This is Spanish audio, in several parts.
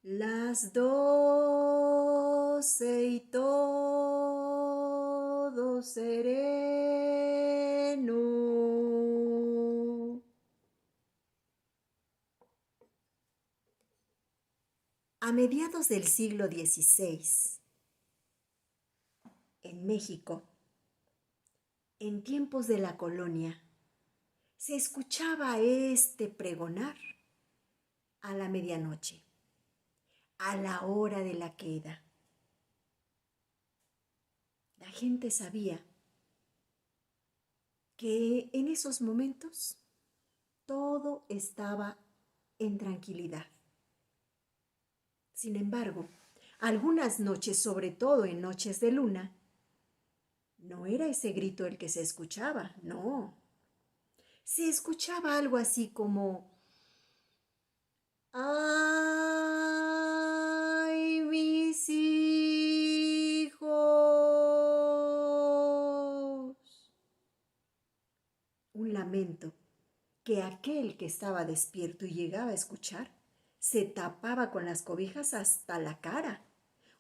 Las 12 y todo sereno. A mediados del siglo XVI, en México, en tiempos de la colonia, se escuchaba este pregonar a la medianoche, a la hora de la queda. La gente sabía que en esos momentos todo estaba en tranquilidad. Sin embargo, algunas noches, sobre todo en noches de luna, no era ese grito el que se escuchaba, no. Se escuchaba algo así como: ¡ay, mis hijos! Un lamento que aquel que estaba despierto y llegaba a escuchar se tapaba con las cobijas hasta la cara.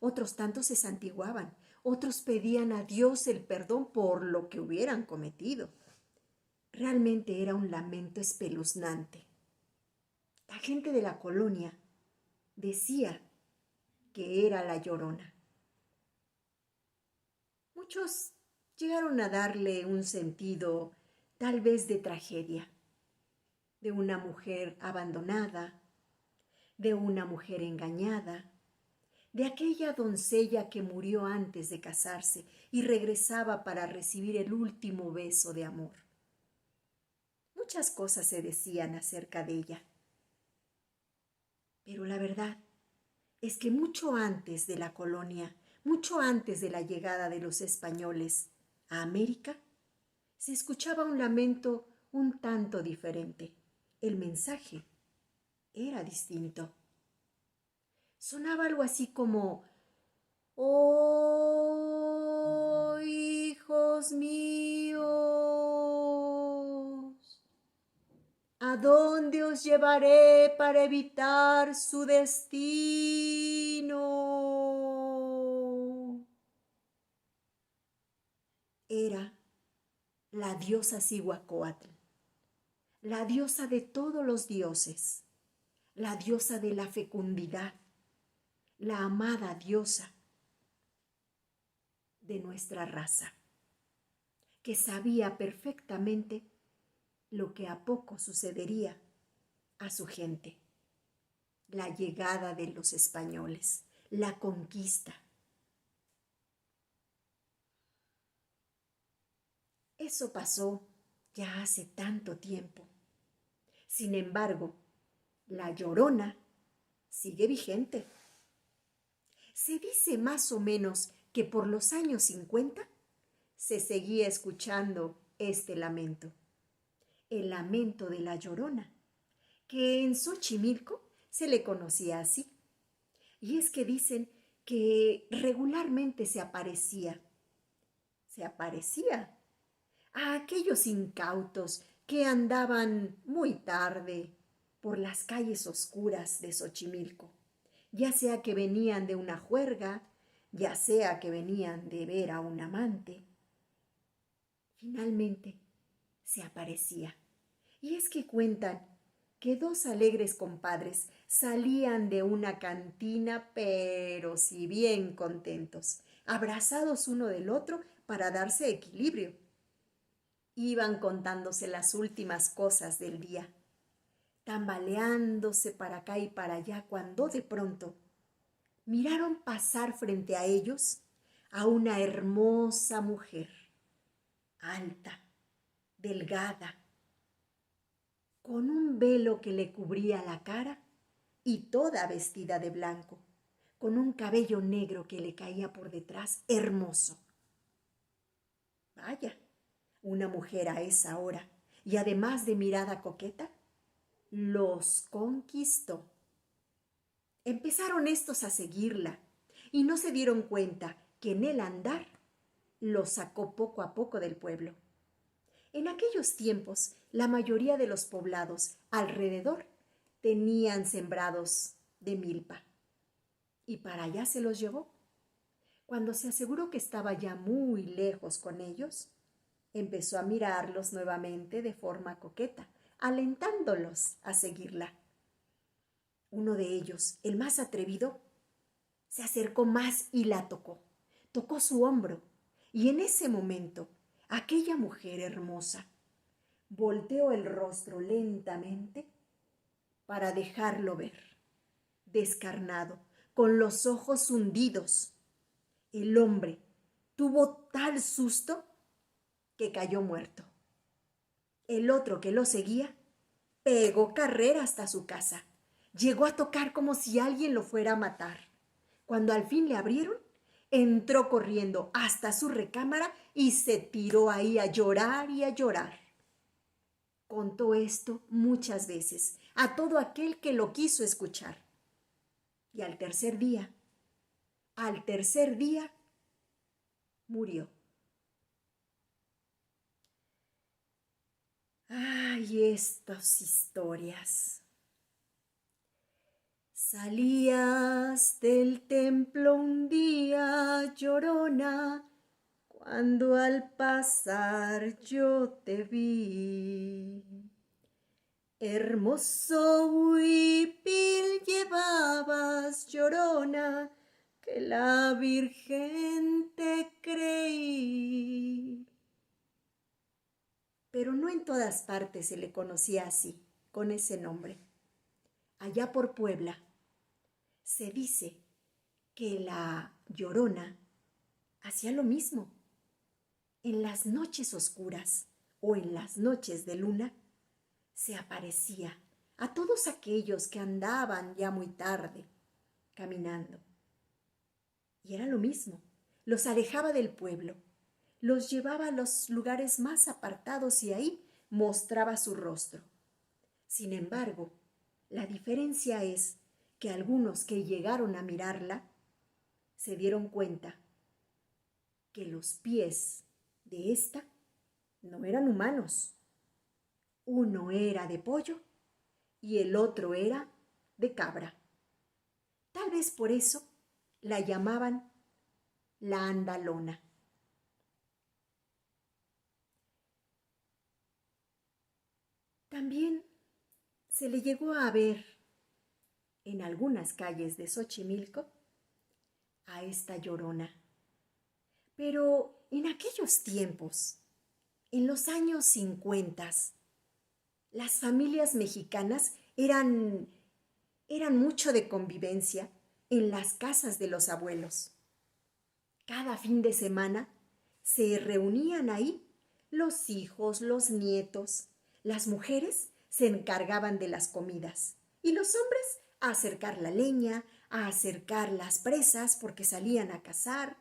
Otros tantos se santiguaban, otros pedían a Dios el perdón por lo que hubieran cometido. Realmente era un lamento espeluznante. La gente de la colonia decía que era la Llorona. Muchos llegaron a darle un sentido tal vez de tragedia, de una mujer abandonada, de una mujer engañada, de aquella doncella que murió antes de casarse y regresaba para recibir el último beso de amor. Muchas cosas se decían acerca de ella, pero la verdad es que mucho antes de la colonia, mucho antes de la llegada de los españoles a América, se escuchaba un lamento un tanto diferente. El mensaje era distinto. Sonaba algo así como: ¡oh, hijos míos! ¿A dónde os llevaré para evitar su destino? Era la diosa Cihuacóatl, la diosa de todos los dioses, la diosa de la fecundidad, la amada diosa de nuestra raza, que sabía perfectamente lo que a poco sucedería a su gente: la llegada de los españoles, la conquista. Eso pasó ya hace tanto tiempo. Sin embargo, la Llorona sigue vigente. Se dice más o menos que por los años 50 se seguía escuchando este lamento, el lamento de la Llorona, que en Xochimilco se le conocía así. Y es que dicen que regularmente se aparecía a aquellos incautos que andaban muy tarde por las calles oscuras de Xochimilco, ya sea que venían de una juerga, ya sea que venían de ver a un amante. Finalmente se aparecía. Y es que cuentan que dos alegres compadres salían de una cantina, pero si bien contentos, abrazados uno del otro para darse equilibrio. Iban contándose las últimas cosas del día, tambaleándose para acá y para allá, cuando de pronto miraron pasar frente a ellos a una hermosa mujer, alta, delgada, con un velo que le cubría la cara y toda vestida de blanco, con un cabello negro que le caía por detrás, hermoso. Vaya, una mujer a esa hora, y además de mirada coqueta, los conquistó. Empezaron estos a seguirla y no se dieron cuenta que en el andar los sacó poco a poco del pueblo. En aquellos tiempos, la mayoría de los poblados alrededor tenían sembrados de milpa. y para allá se los llevó. Cuando se aseguró que estaba ya muy lejos con ellos, empezó a mirarlos nuevamente de forma coqueta, alentándolos a seguirla. Uno de ellos, el más atrevido, se acercó más y la tocó. Tocó su hombro, y en ese momento, aquella mujer hermosa volteó el rostro lentamente para dejarlo ver, descarnado, con los ojos hundidos. El hombre tuvo tal susto que cayó muerto. El otro que lo seguía pegó carrera hasta su casa. Llegó a tocar como si alguien lo fuera a matar. Cuando al fin le abrieron, entró corriendo hasta su recámara y se tiró ahí a llorar y a llorar. Contó esto muchas veces a todo aquel que lo quiso escuchar. Y al tercer día, murió. Ay, estas historias. Salías del templo un día, llorona, cuando al pasar yo te vi. Hermoso huipil llevabas, llorona, que la Virgen te creí. Pero no en todas partes se le conocía así, con ese nombre. Allá por Puebla, se dice que la Llorona hacía lo mismo. En las noches oscuras o en las noches de luna, se aparecía a todos aquellos que andaban ya muy tarde caminando. Y era lo mismo, los alejaba del pueblo, los llevaba a los lugares más apartados y ahí mostraba su rostro. Sin embargo, la diferencia es que algunos que llegaron a mirarla se dieron cuenta que los pies de ésta no eran humanos. Uno era de pollo y el otro era de cabra. Tal vez por eso la llamaban la Andalona. También se le llegó a ver en algunas calles de Xochimilco a esta Llorona. Pero en aquellos tiempos, en los años 50, las familias mexicanas eran mucho de convivencia en las casas de los abuelos. Cada fin de semana se reunían ahí los hijos, los nietos. Las mujeres se encargaban de las comidas y los hombres a acercar la leña, a acercar las presas porque salían a cazar.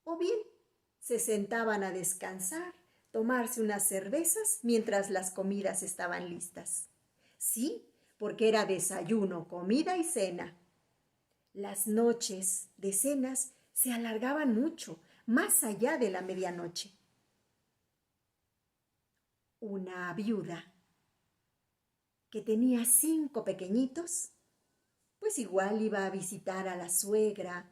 O bien se sentaban a descansar, tomarse unas cervezas mientras las comidas estaban listas. Sí, porque era desayuno, comida y cena. Las noches de cenas se alargaban mucho, más allá de la medianoche. Una viuda que tenía 5 pequeñitos, pues igual iba a visitar a la suegra,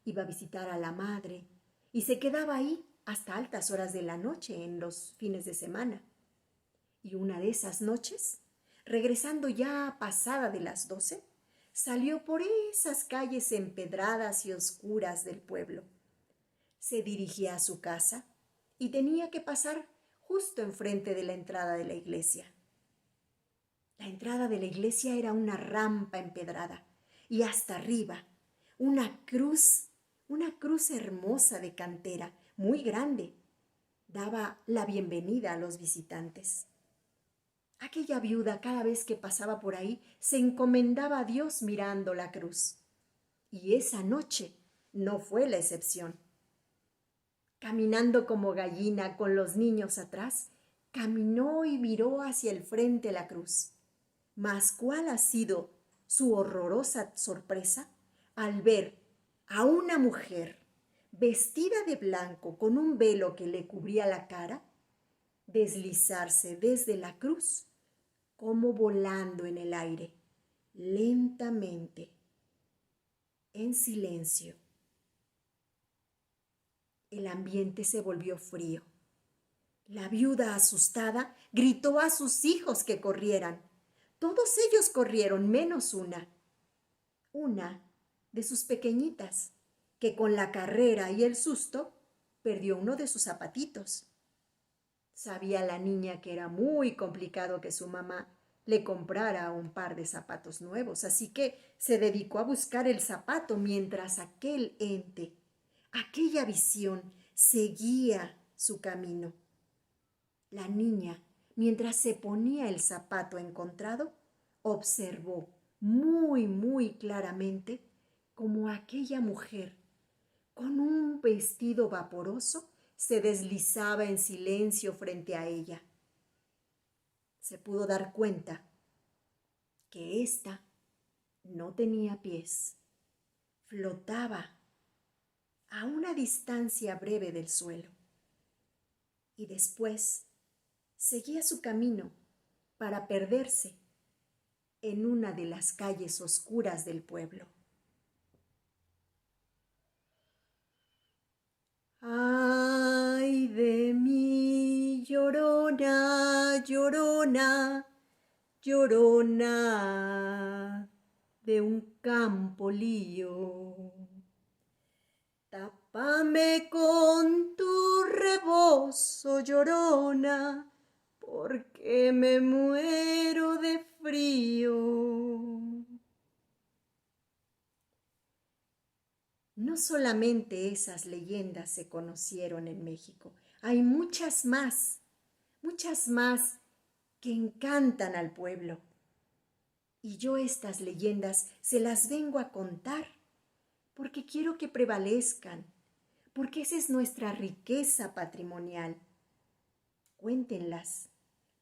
iba a visitar a la madre, y se quedaba ahí hasta altas horas de la noche en los fines de semana. Y una de esas noches, regresando ya pasada de las 12, salió por esas calles empedradas y oscuras del pueblo. Se dirigía a su casa y tenía que pasar justo enfrente de la entrada de la iglesia. La entrada de la iglesia era una rampa empedrada y hasta arriba una cruz hermosa de cantera, muy grande, daba la bienvenida a los visitantes. Aquella viuda cada vez que pasaba por ahí se encomendaba a Dios mirando la cruz. Y esa noche no fue la excepción. Caminando como gallina con los niños atrás, caminó y miró hacia el frente la cruz. Mas ¿cuál ha sido su horrorosa sorpresa al ver a una mujer vestida de blanco con un velo que le cubría la cara deslizarse desde la cruz como volando en el aire, lentamente, en silencio. El ambiente se volvió frío. La viuda, asustada, gritó a sus hijos que corrieran. Todos ellos corrieron, menos una de sus pequeñitas, que con la carrera y el susto perdió uno de sus zapatitos. Sabía la niña que era muy complicado que su mamá le comprara un par de zapatos nuevos, así que se dedicó a buscar el zapato mientras aquel ente, aquella visión, seguía su camino. La niña, mientras se ponía el zapato encontrado, observó muy claramente cómo aquella mujer, con un vestido vaporoso, se deslizaba en silencio frente a ella. Se pudo dar cuenta que ésta no tenía pies, flotaba a una distancia breve del suelo y después seguía su camino para perderse en una de las calles oscuras del pueblo. ¡Ay de mí, llorona, llorona, llorona de un campo lío! Tápame con tu rebozo, llorona, porque me muero de frío. No solamente esas leyendas se conocieron en México, hay muchas más que encantan al pueblo. Y yo estas leyendas se las vengo a contar porque quiero que prevalezcan, porque esa es nuestra riqueza patrimonial. Cuéntenlas,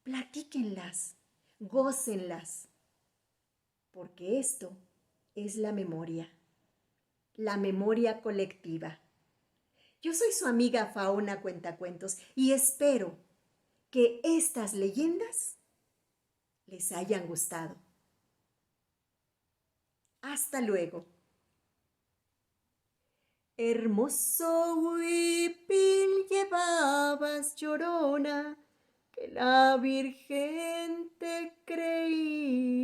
platíquenlas, gócenlas, porque esto es la memoria colectiva. Yo soy su amiga Fauna Cuentacuentos y espero que estas leyendas les hayan gustado. Hasta luego. Hermoso huipil llevabas, llorona, que la Virgen te creí.